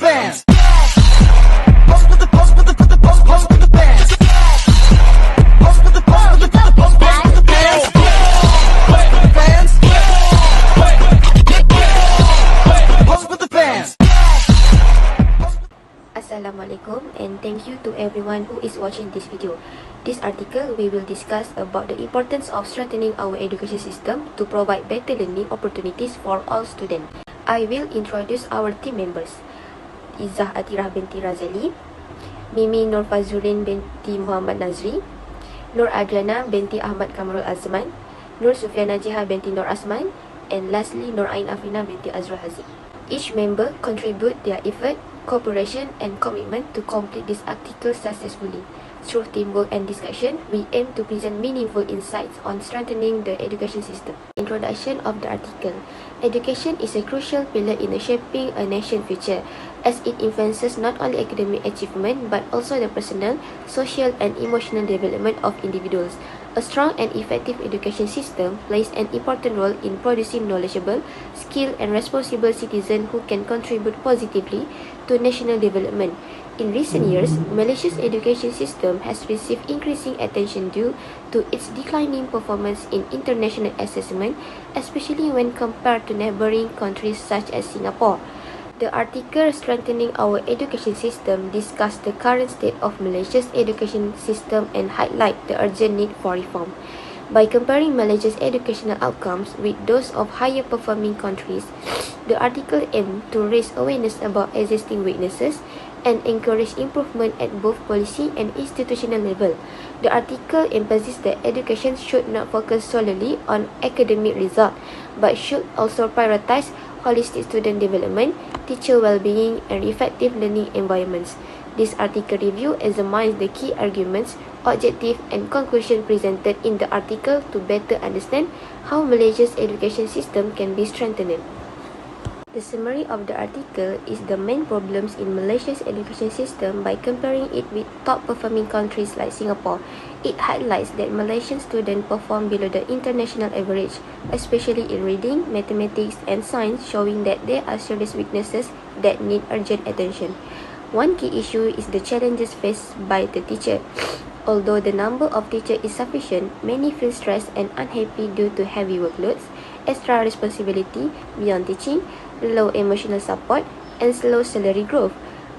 fans. Assalamualaikum and thank you to everyone who is watching this video. This article we will discuss about the importance of strengthening our education system to provide better learning opportunities for all students. I will introduce our team members. Izzah Atirah binti RAZALI, MIMIE FAZURIN binti MOHAMMAD NAZRI, ADRIANA binti AHMAD KAMARUL AZMAN, SUFIA NAJIHAH binti NORASMAN, and lastly NURAIN AFRINA binti AZRUL HAZIM. Each member contribute their effort, cooperation and commitment to complete this article successfully. Through teamwork and discussion, we aim to present meaningful insights on strengthening the education system. Introduction of the article. Education is a crucial pillar in shaping a nation's future, as it influences not only academic achievement but also the personal, social and emotional development of individuals. A strong and effective education system plays an important role in producing knowledgeable, skilled and responsible citizens who can contribute positively to national development. In recent years, Malaysia's education system has received increasing attention due to its declining performance in international assessment, especially when compared to neighboring countries such as Singapore. The article Strengthening Our Education System discussed the current state of Malaysia's education system and highlight the urgent need for reform. By comparing Malaysia's educational outcomes with those of higher performing countries, the article aimed to raise awareness about existing weaknesses and encourage improvement at both policy and institutional level. The article emphasizes that education should not focus solely on academic results, but should also prioritize holistic student development, teacher well-being, and effective learning environments. This article review examines the key arguments, objectives, and conclusions presented in the article to better understand how Malaysia's education system can be strengthened. The summary of the article is the main problems in Malaysia's education system by comparing it with top-performing countries like Singapore. It highlights that Malaysian students perform below the international average, especially in reading, mathematics, and science, showing that there are serious weaknesses that need urgent attention. One key issue is the challenges faced by the teacher. Although the number of teachers is sufficient, many feel stressed and unhappy due to heavy workloads, extra responsibility beyond teaching, low emotional support, and slow salary growth.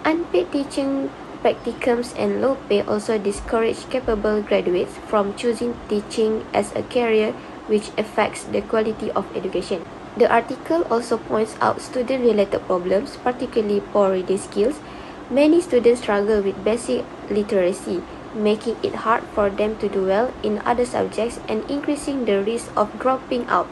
Unpaid teaching practicums and low pay also discourage capable graduates from choosing teaching as a career, which affects the quality of education. The article also points out student-related problems, particularly poor reading skills. Many students struggle with basic literacy, making it hard for them to do well in other subjects and increasing the risk of dropping out.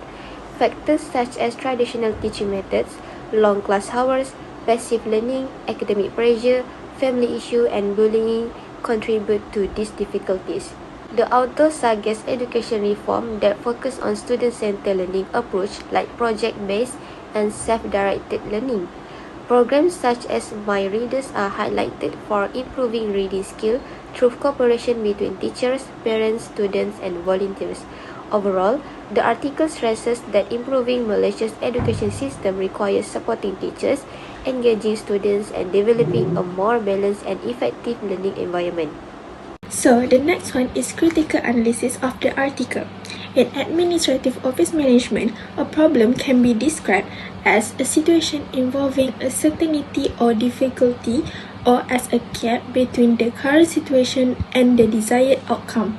Factors such as traditional teaching methods, long class hours, passive learning, academic pressure, family issue, and bullying contribute to these difficulties. The author suggests education reform that focus on student-centered learning approach like project-based and self-directed learning. Programs such as My Readers are highlighted for improving reading skill through cooperation between teachers, parents, students, and volunteers. Overall, the article stresses that improving Malaysia's education system requires supporting teachers, engaging students, and developing a more balanced and effective learning environment. So, the next one is critical analysis of the article. In administrative office management, a problem can be described as a situation involving uncertainty or difficulty, or as a gap between the current situation and the desired outcome.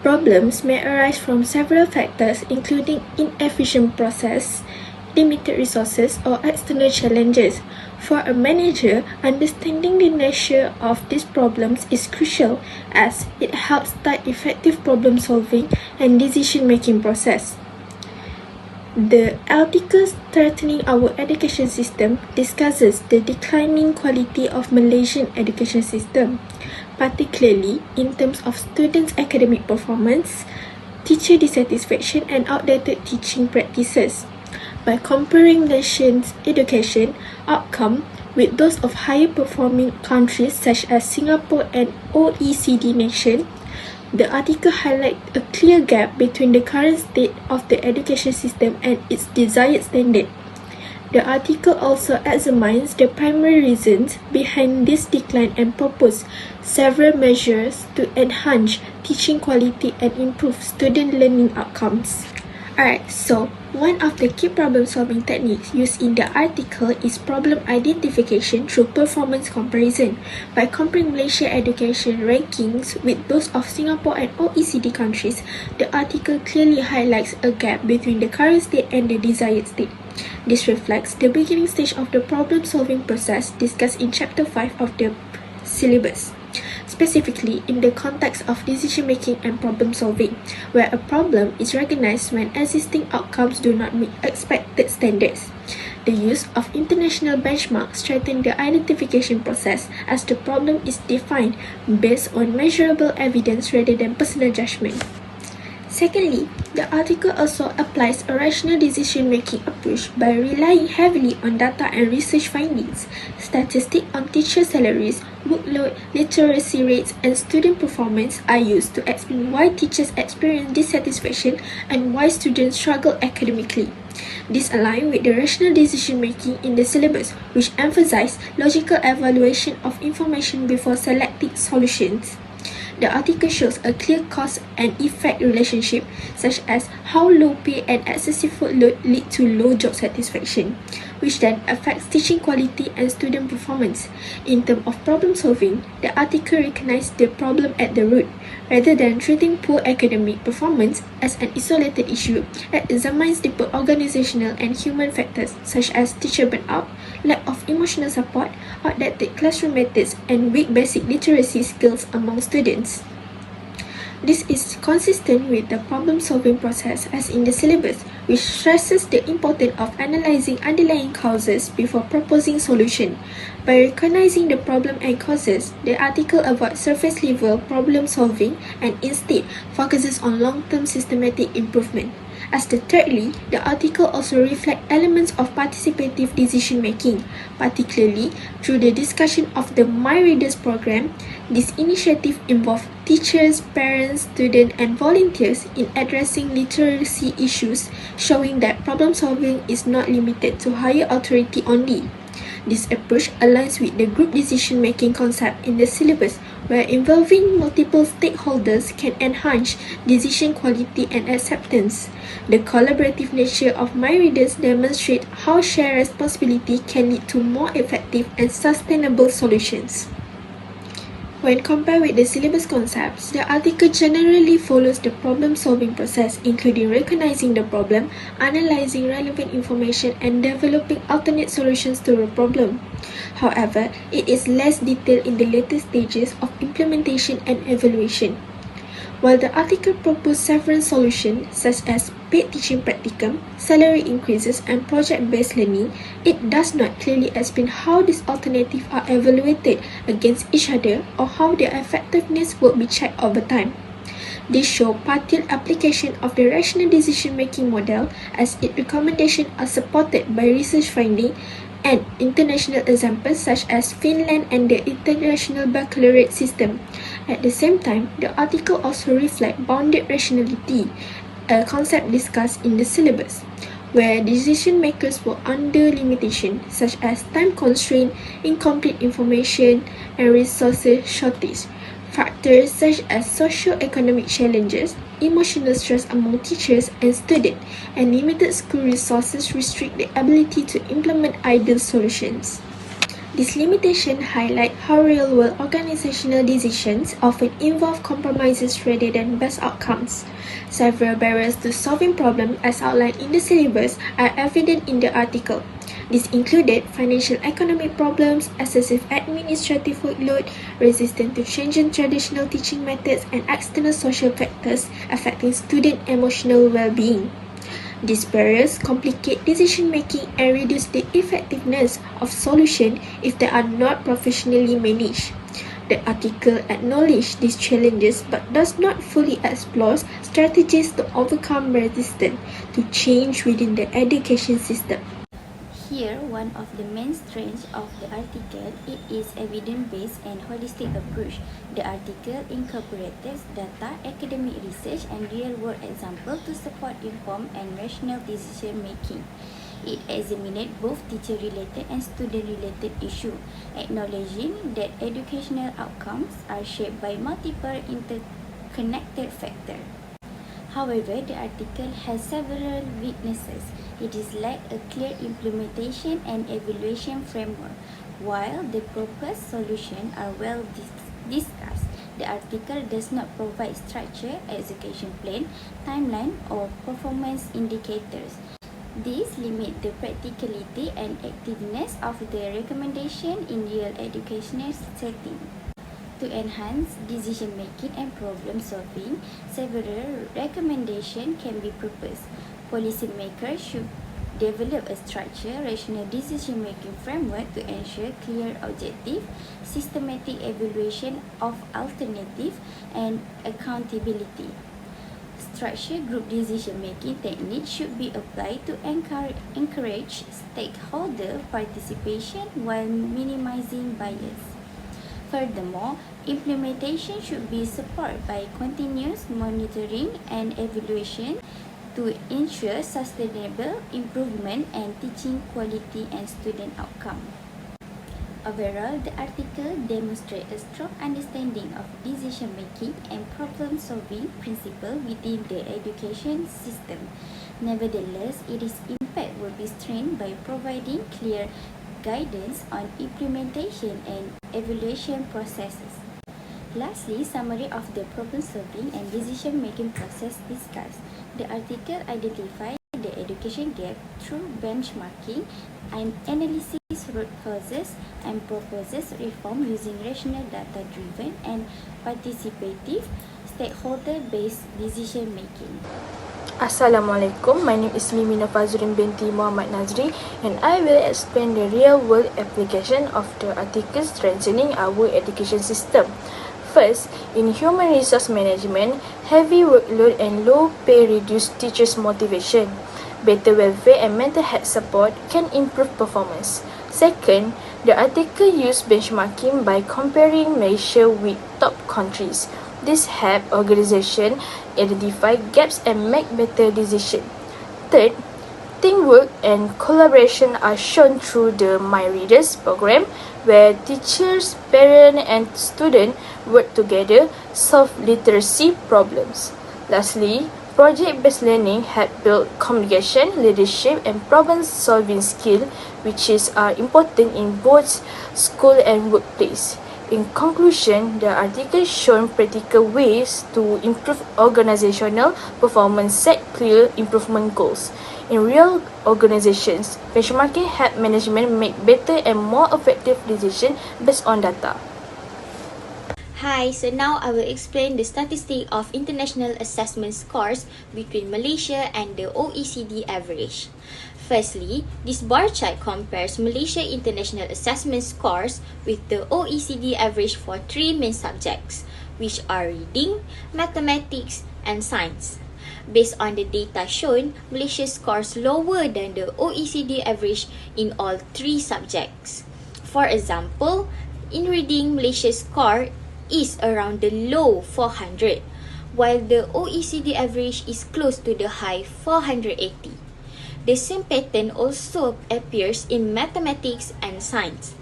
Problems may arise from several factors, including inefficient process, limited resources, or external challenges. For a manager, understanding the nature of these problems is crucial, as it helps start effective problem solving and decision-making process. The article Strengthening Our Education System discusses the declining quality of Malaysian education system, particularly in terms of students' academic performance, teacher dissatisfaction, and outdated teaching practices. By comparing nation's education outcome with those of higher performing countries such as Singapore and OECD nation, the article highlights a clear gap between the current state of the education system and its desired standard. The article also examines the primary reasons behind this decline and proposes several measures to enhance teaching quality and improve student learning outcomes. Alright, so one of the key problem-solving techniques used in the article is problem identification through performance comparison. By comparing Malaysia education rankings with those of Singapore and OECD countries, the article clearly highlights a gap between the current state and the desired state. This reflects the beginning stage of the problem-solving process discussed in Chapter 5 of the syllabus, specifically in the context of decision-making and problem-solving, where a problem is recognized when existing outcomes do not meet expected standards. The use of international benchmarks strengthens the identification process as the problem is defined based on measurable evidence rather than personal judgment. Secondly, the article also applies a rational decision-making approach by relying heavily on data and research findings. Statistics on teacher salaries, workload, literacy rates, and student performance are used to explain why teachers experience dissatisfaction and why students struggle academically. This aligns with the rational decision-making in the syllabus, which emphasizes logical evaluation of information before selecting solutions. The article shows a clear cause and effect relationship, such as how low pay and excessive workload lead to low job satisfaction, which then affects teaching quality and student performance. In terms of problem solving, the article recognizes the problem at the root. Rather than treating poor academic performance as an isolated issue, it examines deeper organizational and human factors such as teacher burnout, lack of emotional support, outdated classroom methods, and weak basic literacy skills among students. This is consistent with the problem-solving process as in the syllabus, which stresses the importance of analyzing underlying causes before proposing solution. By recognizing the problem and causes, the article avoids surface-level problem-solving and instead focuses on long-term systematic improvement. As the thirdly, the article also reflects elements of participative decision-making, particularly through the discussion of the My Readers program. This initiative involves teachers, parents, students, and volunteers in addressing literacy issues, showing that problem-solving is not limited to higher authority only. This approach aligns with the group decision-making concept in the syllabus, where involving multiple stakeholders can enhance decision quality and acceptance. The collaborative nature of My Readers demonstrates how shared responsibility can lead to more effective and sustainable solutions. When compared with the syllabus concepts, the article generally follows the problem-solving process, including recognizing the problem, analyzing relevant information, and developing alternate solutions to the problem. However, it is less detailed in the later stages of implementation and evaluation. While the article proposed several solutions such as paid teaching practicum, salary increases, and project-based learning, it does not clearly explain how these alternatives are evaluated against each other or how their effectiveness will be checked over time. This shows partial application of the rational decision-making model as its recommendations are supported by research findings and international examples such as Finland and the International Baccalaureate System. At the same time, the article also reflects bounded rationality, a concept discussed in the syllabus, where decision makers were under limitation such as time constraint, incomplete information, and resources shortage. Factors such as socio-economic challenges, emotional stress among teachers and students, and limited school resources restrict the ability to implement ideal solutions. This limitation highlights how real-world organizational decisions often involve compromises rather than best outcomes. Several barriers to solving problems as outlined in the syllabus are evident in the article. This included financial economic problems, excessive administrative workload, resistance to changing traditional teaching methods, and external social factors affecting student emotional well-being. These barriers complicate decision-making and reduce the effectiveness of solutions if they are not professionally managed. The article acknowledges these challenges but does not fully explore strategies to overcome resistance to change within the education system. Here, one of the main strengths of the article, it is evidence-based and holistic approach. The article incorporates data, academic research, and real-world examples to support informed and rational decision-making. It examined both teacher-related and student-related issues, acknowledging that educational outcomes are shaped by multiple interconnected factors. However, the article has several weaknesses. It is lack a clear implementation and evaluation framework. While the proposed solutions are well discussed, the article does not provide structure, execution plan, timeline, or performance indicators. These limit the practicality and effectiveness of the recommendation in real educational setting. To enhance decision-making and problem-solving, several recommendations can be proposed. Policymakers should develop a structured, rational decision-making framework to ensure clear objective, systematic evaluation of alternatives, and accountability. Structured group decision-making techniques should be applied to encourage stakeholder participation while minimizing bias. Furthermore, implementation should be supported by continuous monitoring and evaluation to ensure sustainable improvement and teaching quality and student outcome. Overall, the article demonstrates a strong understanding of decision-making and problem-solving principles within the education system. Nevertheless, its impact will be strengthened by providing clear guidance on implementation and evaluation processes. Lastly, summary of the problem-solving and decision-making process discussed. The article identifies the education gap through benchmarking and analysis root causes and proposes reform using rational data-driven and participative stakeholder-based decision-making. Assalamualaikum, my name is MIMIE FAZURIN binti MOHAMMAD NAZRI, and I will explain the real-world application of the article strengthening our education system. First, in human resource management, heavy workload and low pay reduce teachers' motivation. Better welfare and mental health support can improve performance. Second, the article used benchmarking by comparing Malaysia with top countries. This helps organizations identify gaps and make better decisions. Third, teamwork and collaboration are shown through the My Readers program, where teachers, parents, and students work together solve literacy problems. Lastly, project-based learning help build communication, leadership, and problem-solving skills, which are important in both school and workplace. In conclusion, the article shown practical ways to improve organizational performance, set clear improvement goals. In real organizations, benchmarking help management make better and more effective decisions based on data. Hi, so now I will explain the statistic of international assessment scores between Malaysia and the OECD average. Firstly, this bar chart compares Malaysia international assessment scores with the OECD average for three main subjects, which are reading, mathematics, and science. Based on the data shown, Malaysia scores lower than the OECD average in all three subjects. For example, in reading, Malaysia's score is around the low 400, while the OECD average is close to the high 480. The same pattern also appears in mathematics and science,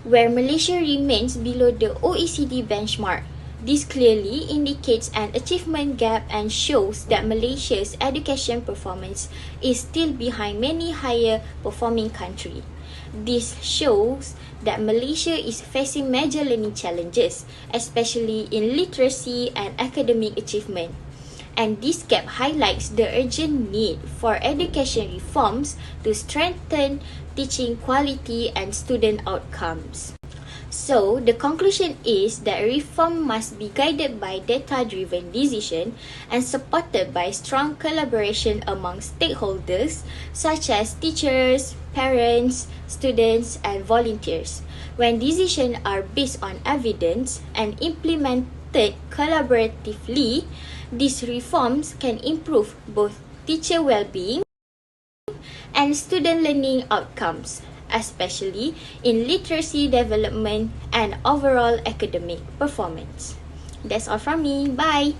where Malaysia remains below the OECD benchmark. This clearly indicates an achievement gap and shows that Malaysia's education performance is still behind many higher performing countries. This shows that Malaysia is facing major learning challenges, especially in literacy and academic achievement. And this gap highlights the urgent need for education reforms to strengthen teaching quality and student outcomes. So, the conclusion is that reform must be guided by data-driven decision and supported by strong collaboration among stakeholders such as teachers, parents, students, and volunteers. When decisions are based on evidence and implemented collaboratively, these reforms can improve both teacher well-being and student learning outcomes, especially in literacy development and overall academic performance. That's all from me. Bye!